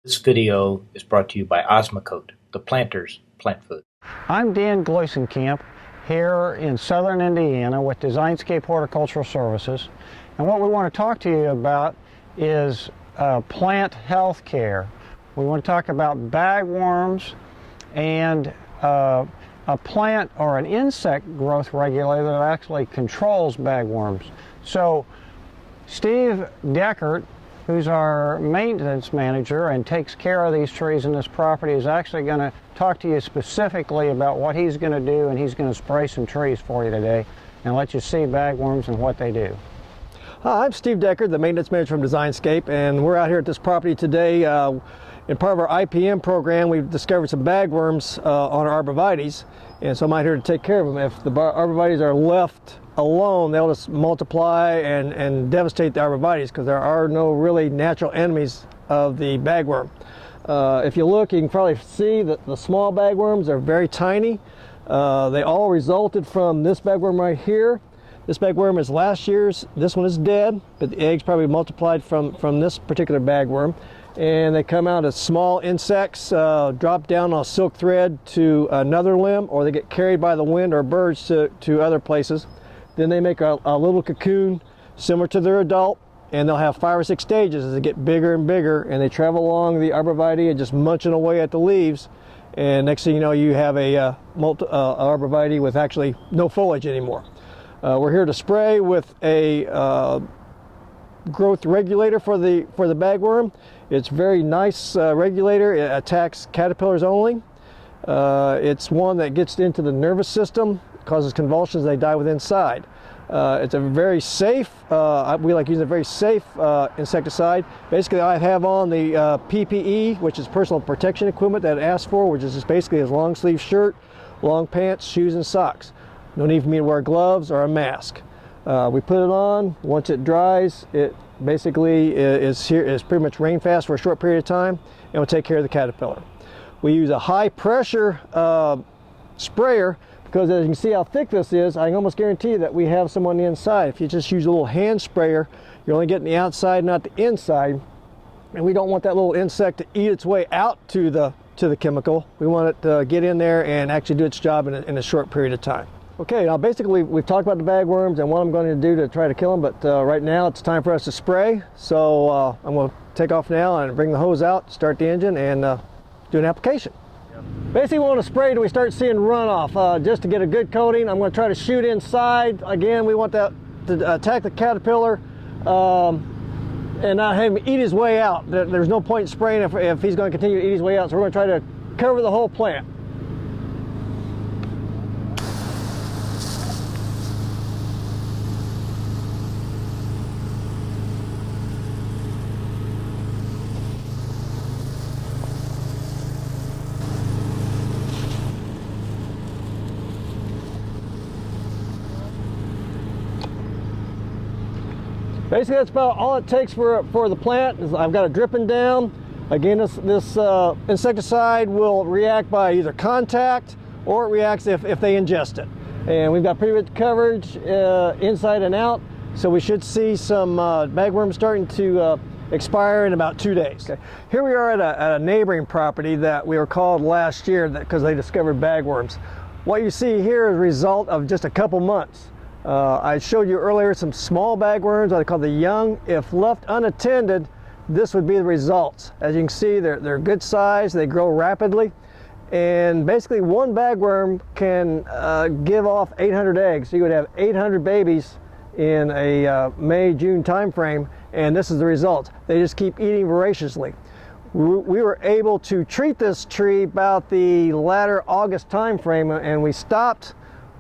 This video is brought to you by Osmocote, the planter's plant food. I'm Dan Glusenkamp here in southern Indiana with Designscape Horticultural Services. And what we want to talk to you about is plant health care. We want to talk about bagworms and a plant or an insect growth regulator that actually controls bagworms. So Steve Deckard, who's our maintenance manager and takes care of these trees in this property, is actually going to talk to you specifically about what he's going to do, and he's going to spray some trees for you today and let you see bagworms and what they do. Hi, I'm Steve Deckard, the maintenance manager from Designscape, and we're out here at this property today. In part of our IPM program, we've discovered some bagworms on our arborvitaes, and so I'm out here to take care of them. If the arborvitaes are left alone, they'll just multiply and devastate the arborvitaes because there are no really natural enemies of the bagworm. If you look, you can probably see that the small bagworms are very tiny. They all resulted from this bagworm right here. This bagworm is last year's. This one is dead, but the eggs probably multiplied from this particular bagworm. And they come out as small insects, drop down on a silk thread to another limb, or they get carried by the wind or birds to other places. Then they make a little cocoon similar to their adult, and they'll have 5 or 6 stages as they get bigger and bigger, and they travel along the arborvitae and just munching away at the leaves. And next thing you know, you have a arborvitae with actually no foliage anymore. We're here to spray with a growth regulator for the bagworm. It's a very nice regulator. It attacks caterpillars only. It's one that gets into the nervous system, causes convulsions, they die within inside. It's a very safe, we like using a very safe insecticide. Basically, I have on the PPE, which is personal protection equipment that it asks for, which is just basically a long sleeve shirt, long pants, shoes, and socks. No need for me to wear gloves or a mask. We put it on. Once it dries, it basically is pretty much rain fast for a short period of time, and will take care of the caterpillar. We use a high pressure sprayer because, as you can see how thick this is, I can almost guarantee that we have some on the inside. If you just use a little hand sprayer, you're only getting the outside, not the inside, and we don't want that little insect to eat its way out to the chemical. We want it to get in there and actually do its job in a short period of time. Okay, now basically we've talked about the bagworms and what I'm going to do to try to kill them, but right now it's time for us to spray. So I'm going to take off now and bring the hose out, start the engine, and do an application. Basically we want to spray till we start seeing runoff, just to get a good coating. I'm going to try to shoot inside. Again, we want that to attack the caterpillar and not have him eat his way out. There's no point in spraying if he's going to continue to eat his way out, so we're going to try to cover the whole plant. Basically, that's about all it takes for the plant. I've got it dripping down. Again, this insecticide will react by either contact or it reacts if they ingest it. And we've got pretty good coverage inside and out, so we should see some bagworms starting to expire in about 2 days. Okay. Here we are at a neighboring property that we were called last year because they discovered bagworms. What you see here is a result of just a couple months. I showed you earlier some small bagworms, what I call the young. If left unattended, this would be the results. As you can see, they're good size, they grow rapidly, and basically one bagworm can give off 800 eggs. So you would have 800 babies in a May-June time frame, and this is the result. They just keep eating voraciously. We were able to treat this tree about the latter August time frame, and we stopped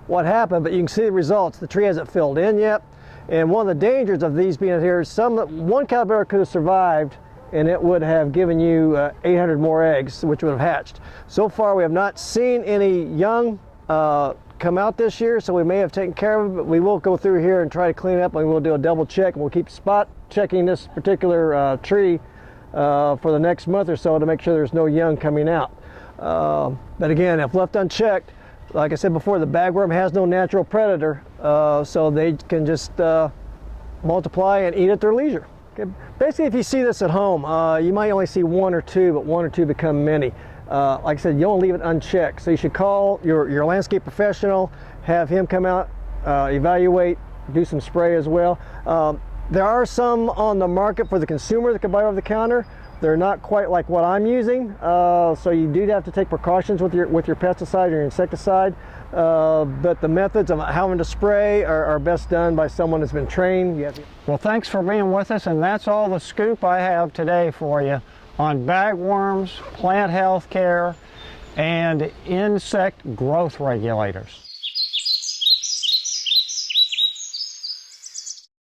what happened, but you can see the results. The tree hasn't filled in yet, and one of the dangers of these being here is one caterpillar could have survived and it would have given you 800 more eggs, which would have hatched. So far we have not seen any young come out this year, so we may have taken care of it, but we will go through here and try to clean it up, and we'll do a double check, and we'll keep spot checking this particular tree for the next month or so to make sure there's no young coming out. But again, if left unchecked, like I said before, the bagworm has no natural predator, so they can just multiply and eat at their leisure. Okay. Basically, if you see this at home, you might only see one or two, but one or two become many. Like I said, you don't leave it unchecked. So you should call your landscape professional, have him come out, evaluate, do some spray as well. There are some on the market for the consumer that can buy over the counter. They're not quite like what I'm using, so you do have to take precautions with your pesticide or your insecticide. But the methods of having to spray are best done by someone that's been trained. Well, thanks for being with us, and that's all the scoop I have today for you on bagworms, plant health care, and insect growth regulators.